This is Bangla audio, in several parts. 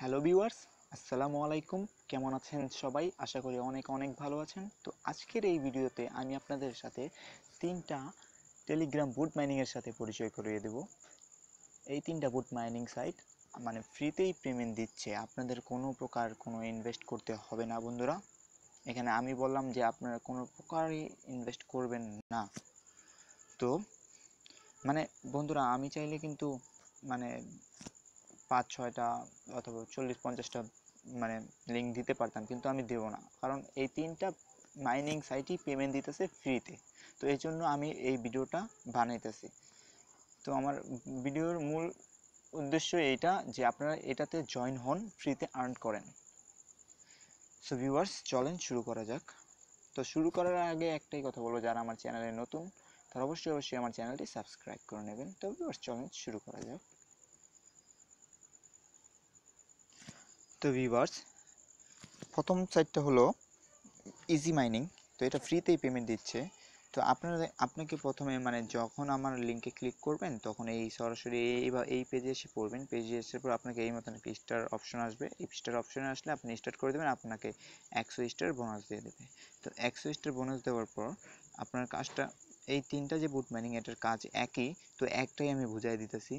হ্যালো ভিউয়ার্স, আসসালামু আলাইকুম। কেমন আছেন সবাই? আশা করি অনেক অনেক ভালো আছেন। তো আজকের এই ভিডিওতে আমি আপনাদের সাথে তিনটা টেলিগ্রাম বুট মাইনিংয়ের সাথে পরিচয় করিয়ে দেব। এই তিনটা বুট মাইনিং সাইট মানে ফ্রিতেই পেমেন্ট দিচ্ছে, আপনাদের কোনো প্রকার কোনো ইনভেস্ট করতে হবে না বন্ধুরা। এখানে আমি বললাম যে আপনারা কোনো প্রকারই ইনভেস্ট করবেন না। তো মানে বন্ধুরা, আমি চাইলে কিন্তু মানে 5-6টা অথবা 40-50টা মানে লিঙ্ক দিতে পারতাম, কিন্তু আমি দেবো না, কারণ এই তিনটা মাইনিং সাইটই পেমেন্ট দিতেছে ফ্রিতে। তো এই জন্য আমি এই ভিডিওটা বানাইতেছি। তো আমার ভিডিওর মূল উদ্দেশ্য এইটা যে আপনারা এটাতে জয়েন হন, ফ্রিতে আর্ন করেন। সো ভিউয়ার্স, চলেন শুরু করা যাক। তো শুরু করার আগে একটাই কথা বলবো, যারা আমার চ্যানেলে নতুন তারা অবশ্যই আমার চ্যানেলটি সাবস্ক্রাইব করে নেবেন। তো ভিউয়ার্স, চলেন শুরু করা যাক। তো ভিউয়ার্স, প্রথম সাইটটা হলো ইজি মাইনিং। তো এটা ফ্রিতেই পেমেন্ট দিচ্ছে। তো আপনাকে প্রথমে মানে যখন আমার লিঙ্কে ক্লিক করবেন তখন এই সরাসরি এই পেজে এসে পড়বেন। পেজে এসে পর আপনাকে এই মতন একটা স্টার অপশন আসবে। এই স্টার অপশনে আসলে আপনি স্টার্ট করে দেবেন, আপনাকে 100 স্টার বোনাস দিয়ে দেবে। তো 100 স্টার বোনাস দেওয়ার পর আপনার কাজটা, এই তিনটা যে বুট মাইনিং এটার কাজ একই, তো একটাই আমি বুঝাই দিতেছি।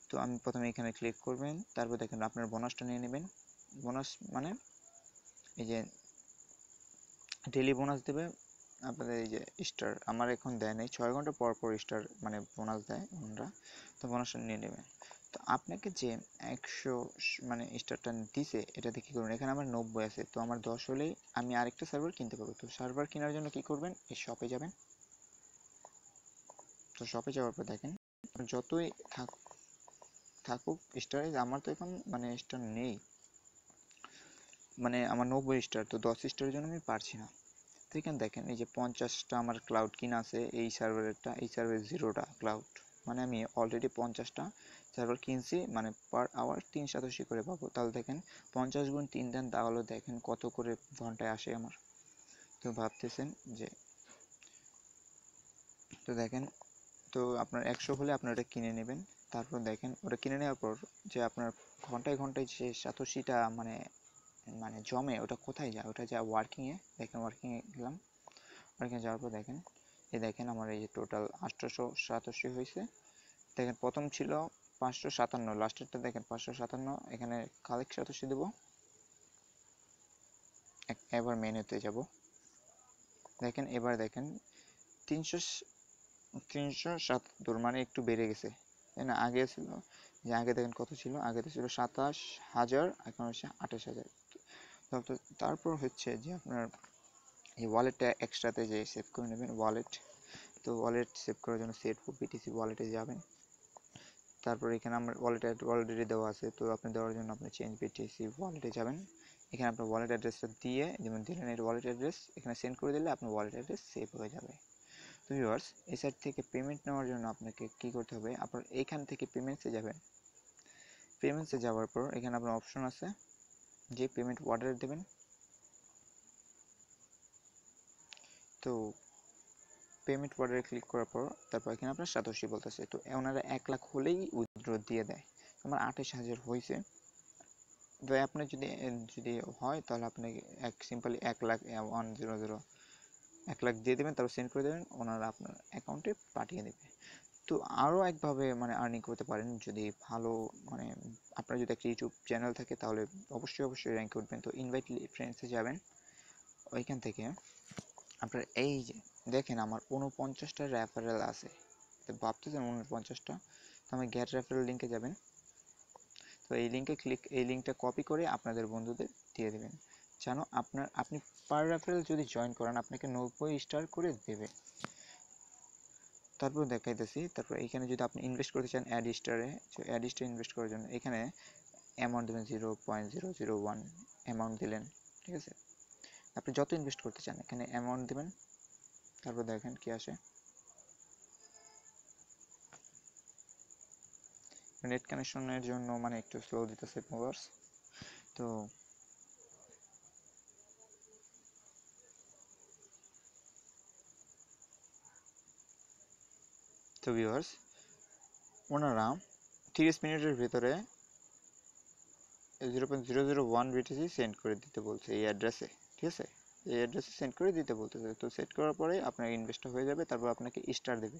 তো আমি প্রথমে এখানে ক্লিক করবেন, তারপর দেখেন আপনার বোনাসটা নিয়ে নেবেন। বোনাস মানে এই যে ডেলি বোনাস দেবে আপনাদের। এই যে স্টার আমার এখন দেয় নেই, 6 ঘন্টা পর পর স্টার মানে বোনাস দেয় ওনারা। তো বোনাসটা নিয়ে নেবেন। তো আপনাকে যে 100 মানে স্টারটা দিছে এটা দিয়ে কী করবেন, এখানে আমার 90 আছে, তো আমার 10 হলেই আমি আরেকটা সার্ভার কিনতে পারবো। তো সার্ভার কেনার জন্য কি করবেন, এই শপে যাবেন। তো শপে যাওয়ার পর দেখেন যতই থাকুক স্টার, আমার তো এখন মানে স্টার নেই, মানে আমার 90 স্টার, তো 10 স্টারের জন্য আমি পারছি না। তো এখানে দেখেন এই যে 50টা আমার ক্লাউড কিনা আছে, এই সার্ভারেরটা, এই সার্ভারের 0টা ক্লাউড, মানে আমি অলরেডি 50টা সার্ভার কিনছি, মানে পার আওয়ার 387 করে পাবো। তাহলে দেখেন 50 গুণ 3 দেন, তাহলে দেখেন কত করে ঘন্টায় আসে আমার। তো ভাবতেছেন যে, তো দেখেন, তো আপনার 100 হলে আপনার ওটা কিনে নেবেন। তারপর দেখেন ওটা কিনে নেওয়ার পর যে আপনার ঘন্টায় ঘন্টায় যে 87টা মানে মানে জমে, ওটা কোথায় যায়, ওটা যায় ওয়ার্কিংয়ে। দেখেন ওয়ার্কিংয়ে গেলাম, ওয়ার্কিংয়ে যাওয়ার পর দেখেন এই দেখেন আমার এই যে টোটাল 887 হয়েছে। দেখেন প্রথম ছিল 557, লাস্টেরটা দেখেন 557। এখানে কালেক্ট 87 দেবো। এবার মেনুতে যাব, দেখেন এবার দেখেন 377, মানে একটু বেড়ে গেছে, তাই না? আগে ছিল যে, আগে দেখেন কত ছিল, আগে তো ছিল 27,000, এখন হচ্ছে 28,000। তো তারপর হচ্ছে যে আপনার এই ওয়ালেটটা এক্সট্রাতে যে সেভ করে নেবেন ওয়ালেট। তো ওয়ালেট সেভ করার জন্য সেট বিটিসি ওয়ালেটে যাবেন। তারপর এখানে আমার ওয়ালেট অলরেডি দেওয়া আছে, তো আপনি দেওয়ার জন্য আপনি চেঞ্জ বিটিসি ওয়ালেটে যাবেন। এখানে আপনার ওয়ালেট অ্যাড্রেসটা দিয়ে, যেমন দিলেন এর ওয়ালেট অ্যাড্রেস, এখানে সেন্ড করে দিলে আপনার ওয়ালেট অ্যাড্রেস সেভ হয়ে যাবে। তো ভিউয়ার্স, এই সাইট থেকে পেমেন্ট নেওয়ার জন্য আপনাকে কী করতে হবে, আপনার এইখান থেকে পেমেন্টসে যাবেন। পেমেন্টসে যাওয়ার পর এখানে আপনার অপশন আছে যে পেমেন্ট অর্ডার দেবেন। তো পেমেন্ট অর্ডারে ক্লিক করার পর তারপর এখানে আপনার 87 বলতেছে, তো ওনারা 1 লাখ হলেই উইথড্র দিয়ে দেয়। আমার 28,000 হয়েছে। তো আপনি যদি যদি হয় তাহলে আপনি সিম্পলি 1 লাখ 100 1 লাখ দিয়ে দেবেন, তারপর সেন্ড করে দেবেন, ওনারা আপনার অ্যাকাউন্টে পাঠিয়ে দেবে। তো আরও একভাবে মানে আর্নিং করতে পারেন, যদি ভালো মানে আপনার যদি একটা ইউটিউব চ্যানেল থাকে তাহলে অবশ্যই র্যাঙ্ক উঠবেন। তো ইনভাইট ফ্রেন্ডসে যাবেন, ওইখান থেকে আপনার এই যে দেখেন আমার 49টা রেফারেল আছে। তো ভাবতেছেন 49টা, তো আমি গেট রেফারেল লিঙ্কে যাবেন। তো এই লিঙ্কটা কপি করে আপনাদের বন্ধুদের দিয়ে দেবেন, যেন আপনি পার রেফারেল যদি জয়েন করেন আপনাকে 90 স্টার করে দেবে। তারপর দেখাইতেছি। তারপর এখানে যদি আপনি ইনভেস্ট করতে চান অ্যাড স্টারে, অ্যাড স্টার ইনভেস্ট করার জন্য এখানে অ্যামাউন্ট দেবেন 0.001 অ্যামাউন্ট দিলেন, ঠিক আছে? আপনি যত ইনভেস্ট করতে চান এখানে অ্যামাউন্ট দেবেন। তারপর দেখেন কি আসে। নেট কানেকশনের জন্য মানে একটু স্লো দিতেছে ভিউয়ার্স। তো তো ভিউয়ার্স, ওনারা 30 মিনিটের ভিতরে 0.001 বিটিসি সেন্ড করে দিতে বলছে এই অ্যাড্রেসে, ঠিক আছে? এই অ্যাড্রেসে সেন্ড করে দিতে বলতেছে। তো সেট করার পরে আপনার ইনভেস্টটা হয়ে যাবে, তারপর আপনাকে স্টার দেবে,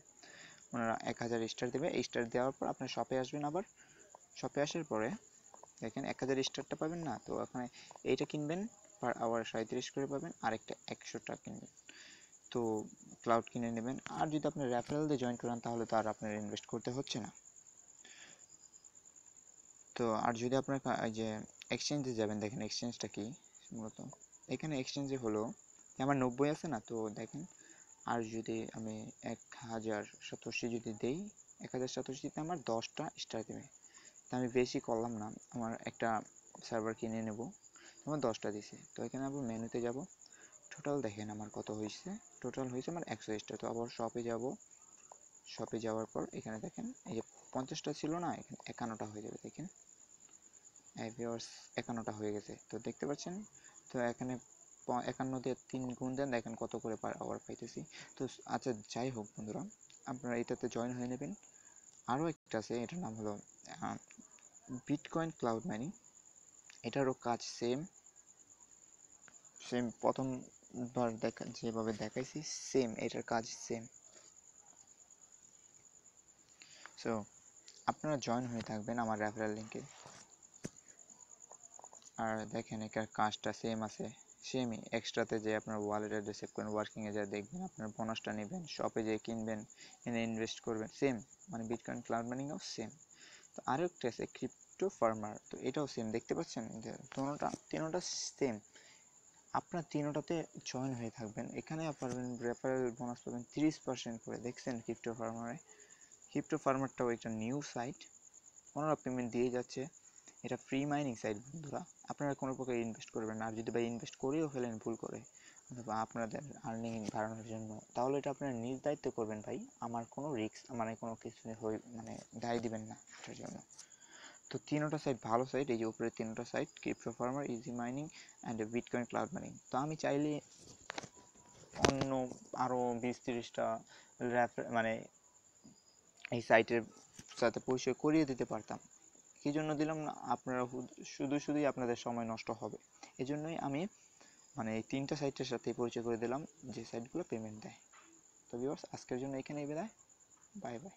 ওনারা 1000 স্টার দেবে। স্টার দেওয়ার পর আপনার শপে আসবেন, আবার শপে আসার পরে দেখেন 1000 স্টারটা পাবেন না, তো ওখানে এইটা কিনবেন পার আওয়ার 37 করে পাবেন, আরেকটা 100টা কিনবেন, তো ক্লাউড কিনে নেবেন। আর যদি আপনি রেফারেল দিয়ে জয়েন করেন তাহলে তো আর আপনার ইনভেস্ট করতে হচ্ছে না। তো আর যদি আপনার এই যে এক্সচেঞ্জে যাবেন, দেখেন এক্সচেঞ্জটা কি মূলত। এখানে এক্সচেঞ্জে হলো আমার 90 আছে না, তো দেখেন আর যদি আমি 1000 সাতোশি যদি দেই, 1000 সাতোশিতে আমার 10টা স্টার দেবে। তো আমি বেশি করলাম না, আমার একটা সার্ভার কিনে নেব, আমার 10টা দিছে। তো এখানে আবার মেনুতে যাব, টোটাল দেখেন আমার কত হয়েছে, টোটাল হয়েছে আমার 100 স্টার। তো আবার শপে যাব, শপে যাওয়ার পর এখানে দেখেন এই যে 50টা ছিল না, এখানে 51টা হয়ে যাবে, দেখেন ভিউয়ার্স 51টা হয়ে গেছে, তো দেখতে পাচ্ছেন। তো এখানে 51 দিয়ে 3 গুণ দেন, দেখেন কত করে পার আওয়ার পাইতেছি। তো আচ্ছা যাই হোক বন্ধুরা, আপনারা এটাতে জয়েন হয়ে নেবেন। আরও একটা আছে, এটার নাম হলো বিটকয়েন ক্লাউড মাইনিং। এটারও কাজ সেম সেম প্রথমবার দেখা যেভাবে দেখাইছি, সেম এটার কাজ সেম। সো আপনারা জয়েন হয়ে থাকবেন আমার রেফারেল লিঙ্কে। আর দেখেন এটার কাজটা সেম আছে, সেমই। এক্সট্রাতে যে আপনার ওয়ালেট অ্যাড্রেস সেভ করেন, ওয়ার্কিংয়ে যা দেখবেন, আপনার বোনাসটা নেবেন, শপে যেয়ে কিনবেন, এনে ইনভেস্ট করবেন, সেম। মানে বিটকয়েন ক্লাউড মাইনিংও সেম। তো আরও একটা আছে ক্রিপ্টো ফার্মার, তো এটাও সেম, দেখতে পাচ্ছেন যে তিনোটা সেম। আপনার তিনোটাতে জয়েন হয়ে থাকবেন, এখানে পারবেন রেফারেল বোনাস পাবেন 30% করে, দেখছেন ক্রিপ্টো ফার্মারে। ক্রিপ্টো ফার্মারটাও একটা নিউ সাইট, ওনারা পেমেন্ট দিয়ে যাচ্ছে। এটা ফ্রি মাইনিং সাইট বন্ধুরা, আপনারা কোনো প্রকার ইনভেস্ট করবেন না। আর যদি ভাই ইনভেস্ট করেও ফেলেন ভুল করে, অথবা আপনাদের আর্নিং বাড়ানোর জন্য, তাহলে এটা আপনারা নিজ দায়িত্ব করবেন ভাই, আমার কোনো রিস্ক মানে কোনো কিছু মানে দায় দিবেন না এটার জন্য। তো তিনোটা সাইট ভালো সাইট, এই যে উপরে তিনোটা site, crypto farmer, easy mining and bitcoin cloud mining. তো আমি চাইলে অন্য আরও 20-30টা মানে এই সাইটের সাথে পরিচয় করিয়ে দিতে পারতাম, কী জন্য দিলাম না, আপনারা শুধুই আপনাদের সময় নষ্ট হবে। এজন্যই আমি মানে এই 3টা সাইটের সাথে পরিচয় করে দিলাম, যে সাইটগুলো পেমেন্ট দেয়। তো ভিউয়ার্স, আজকের জন্য এখানেই বিদায়, বাই বাই।